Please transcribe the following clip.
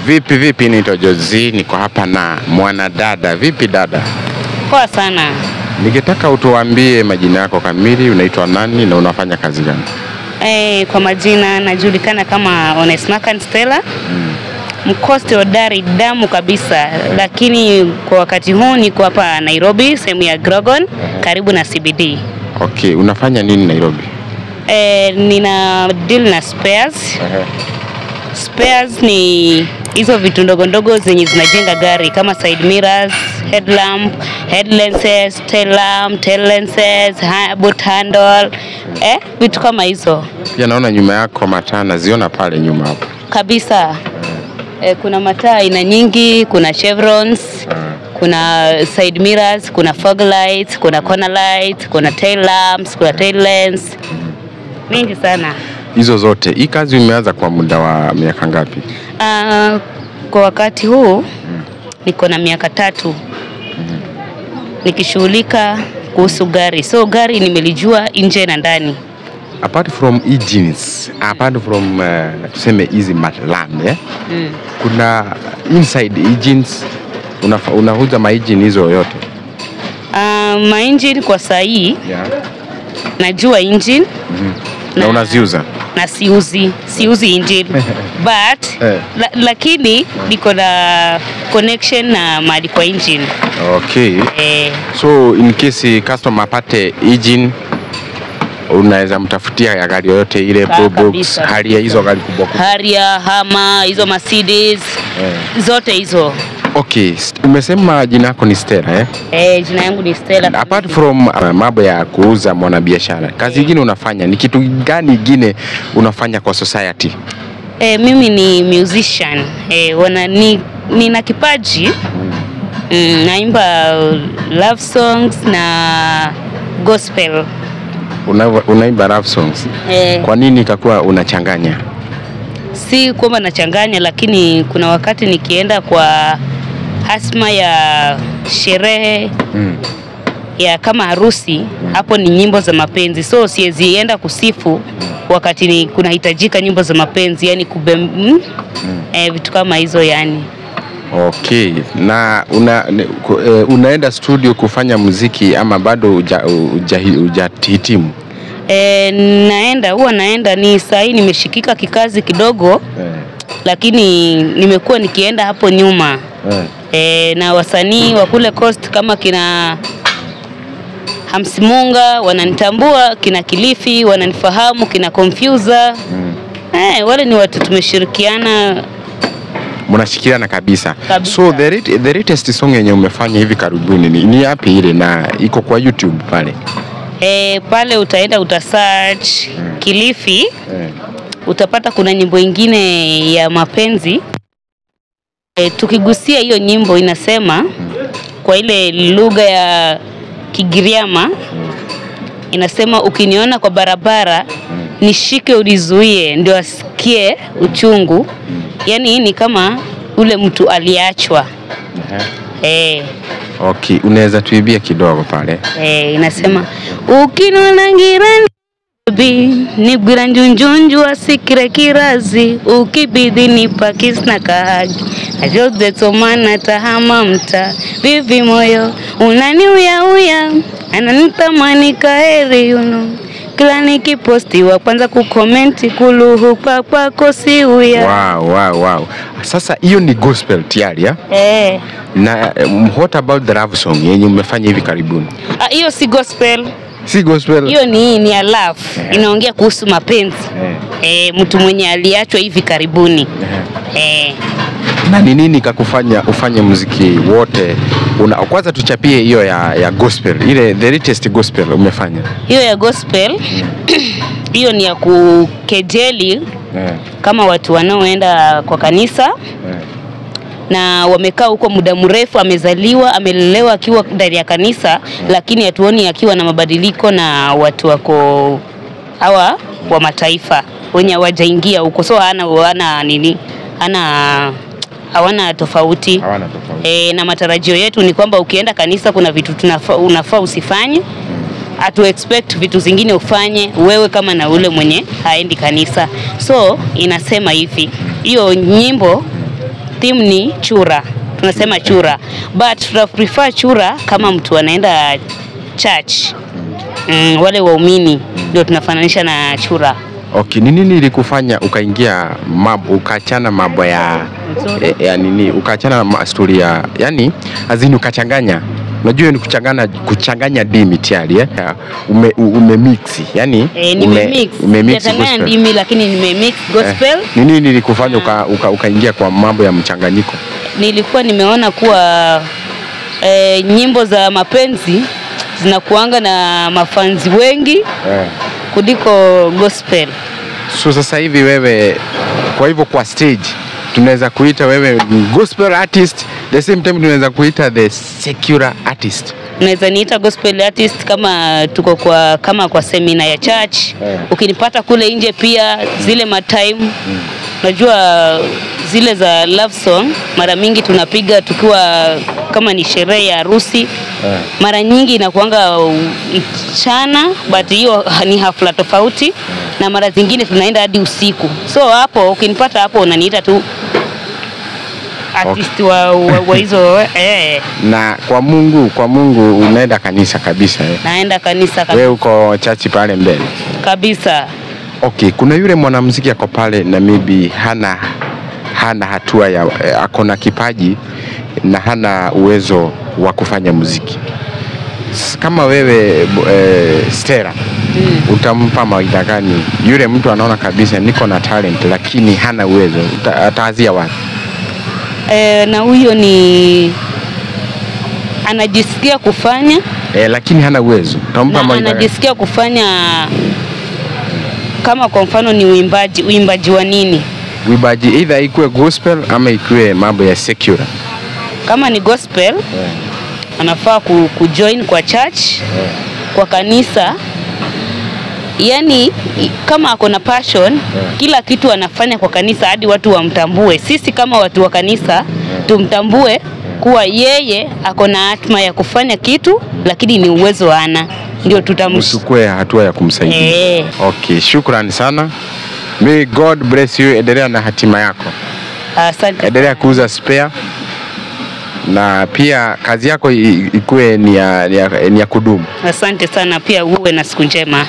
Vipi ni Jozi, niko hapa na mwanadada. Vipi dada? Poa sana. Ningetaka utuambie majina yako kamili, unaitwa nani na unafanya kazi gani? Kwa majina najulikana kama Onesmakan Stella. Mkosti hodari damu kabisa, lakini kwa wakati huu niko hapa Nairobi, sehemu ya Grogon, karibu na CBD. Okay, unafanya nini Nairobi? Nina deal na spares. Spares ni hizo vitu ndogo zenye zinajenga gari kama side mirrors, headlamp, head lenses, tail lamp, tail lenses, boot handle, vitu kama hizo. Pia naona nyuma yako mataa naziona pale nyuma hapo. Kabisa. Kuna mataa aina nyingi, kuna chevrons, kuna side mirrors, kuna fog lights, kuna corner lights, kuna tail lamps, kuna tail lens. Mingi sana. Hizo zote. Hii kazi umeanza kwa muda wa miaka ngapi? Kwa wakati huu niko na miaka 3. Nikishughulika kuhusu gari. So gari nimelijua nje na ndani. Apart from engines, apart from tuseme hizi matlam, kuna inside engines, unauza ma-engine hizo yote? Ma-engine kwa saa hii, najua engine. Na unaziuza? Na siuzi engine. But lakini niko na connection na mahali kwa engine. Okay. So in case customer apate engine, unaweza mtafutia ya gari yote ile, Probox, Harrier, hizo gari kubwa. Harrier, Hummer, hizo Mercedes, zote hizo. Okay, umesema jina lako ni Stella, jina yangu ni Stella. Apart from mambo ya kuuza mwanabiashara, kazi nyingine unafanya ni kitu gani nyingine unafanya kwa society? Mimi ni musician. Nina kipaji. Naimba love songs na gospel. Unaimba love songs? Kwa nini ikakuwa unachanganya? Si kwamba nachanganya, lakini kuna wakati nikienda kwa hasma ya sherehe ya kama harusi, hapo ni nyimbo za mapenzi. So siwezi enda kusifu wakati kunahitajika nyimbo za mapenzi, yani vitu kama hizo yani. Okay, na unaenda studio kufanya muziki ama bado hujahitimu? Huwa naenda, ni saa hii nimeshikika kikazi kidogo, lakini nimekuwa nikienda hapo nyuma. Na wasanii wa kule Coast kama kina Hamsimunga wananitambua, kina Kilifi wananifahamu, kina Confuser. Wale ni watu tumeshirikiana. Mnashirikiana kabisa. So the latest song yenye umefanya hivi karibuni ni yapi ile na iko kwa YouTube pale? Pale utaenda utasearch Kilifi. Utapata kuna nyimbo ingine ya mapenzi. Tukigusia hiyo nyimbo inasema kwa ile lugha ya Kigiriama, inasema ukiniona kwa barabara nishike unizuie ndio asikie uchungu. Yani ni kama ule mtu aliachwa. Okay, unaweza tuibia kidogo pale? Inasema ukiniona ngirani nibwira njunjunju asikire kirazi, ukibidhi nipa kiss na kahagi, ajoze tomana tahama mta vivi moyo unaniuya ananitamani kaheri kila nikiposti wa kwanza kukomenti kuluhu kwako si uya. Wow. Sasa hiyo ni gospel tayari ya? Na what about the love song yenye umefanya hivi karibuni? Hiyo si gospel. Si gospel. Hiyo ni ya love. Inaongea kuhusu mapenzi. Mtu mwenye aliachwa hivi karibuni. Na ni nini kakufanya ufanye muziki wote? Kwanza tuchapie hiyo ya gospel. Ile the latest gospel umefanya. Hiyo ya gospel hiyo ni ya kukejeli kama watu wanaoenda kwa kanisa. Na wamekaa huko muda mrefu, amezaliwa, amelelewa akiwa ndani ya kanisa, lakini hatuoni akiwa na mabadiliko na watu wako hawa wa mataifa wenye hawajaingia huko. So hawana tofauti. Na matarajio yetu ni kwamba ukienda kanisa kuna vitu unafaa usifanye. Atu expect vitu zingine ufanye wewe kama na ule mwenye haendi kanisa. So inasema hivi, hiyo nyimbo theme ni chura. Tunasema chura. But tuna prefer chura kama mtu anaenda church. Wale waumini ndio tunafananisha na chura. Okay, ni nini ilikufanya ukaingia ukachana mambo ya nini, ukachana na story ya yani azini ukachanganya, unajua ni kuchanganya dimi tayari umemix yani umemix gospel dimi, lakini nimemix gospel. Ni nini ilikufanya ukaingia kwa mambo ya mchanganyiko? Nilikuwa nimeona kuwa nyimbo za mapenzi zinakuanga na mafanzi wengi kuliko gospel. So sasa hivi wewe, kwa hivyo kwa stage tunaweza kuita wewe gospel artist, the same time tunaweza kuita the secular artist. Unaweza niita gospel artist kama tuko kwa seminar ya church. Ukinipata kule nje pia zile time najua zile za love song mara mingi tunapiga tukiwa kama ni sherehe ya harusi. Mara nyingi inakuanga mchana, but hiyo ni hafla tofauti, na mara zingine tunaenda hadi usiku. So hapo ukinipata hapo unaniita tu artist wa hizo Na kwa Mungu unaenda kanisa kabisa Naenda kanisa kabisa. Wewe uko church pale mbele kabisa. Okay, kuna yule mwanamuziki ako pale na maybe hana hatua ya akona kipaji na hana uwezo wa kufanya muziki. Kama wewe Stella, utampa mawaidha gani yule mtu anaona kabisa niko na talent lakini hana uwezo? Ataanzia wapi? Na huyo ni anajisikia kufanya lakini hana uwezo. Utampa mawaidha? Anajisikia kufanya, kama kwa mfano ni uimbaji wa nini? Uimbaji either ikuwe gospel ama ikuwe mambo ya secular. Kama ni gospel anafaa kujoin kwa church, kwa kanisa. Yani kama ako na passion, kila kitu anafanya kwa kanisa hadi watu wamtambue. Sisi kama watu wa kanisa tumtambue kuwa yeye ako na hatma ya kufanya kitu, lakini ni uwezo hana, ndio tutamchukue hatua ya kumsaidia. Okay, shukrani sana. May God bless you. Endelea na hatima yako. Asante. Endelea kuuza spare na pia kazi yako ikuwe ni ya kudumu. Asante sana, pia uwe na siku njema.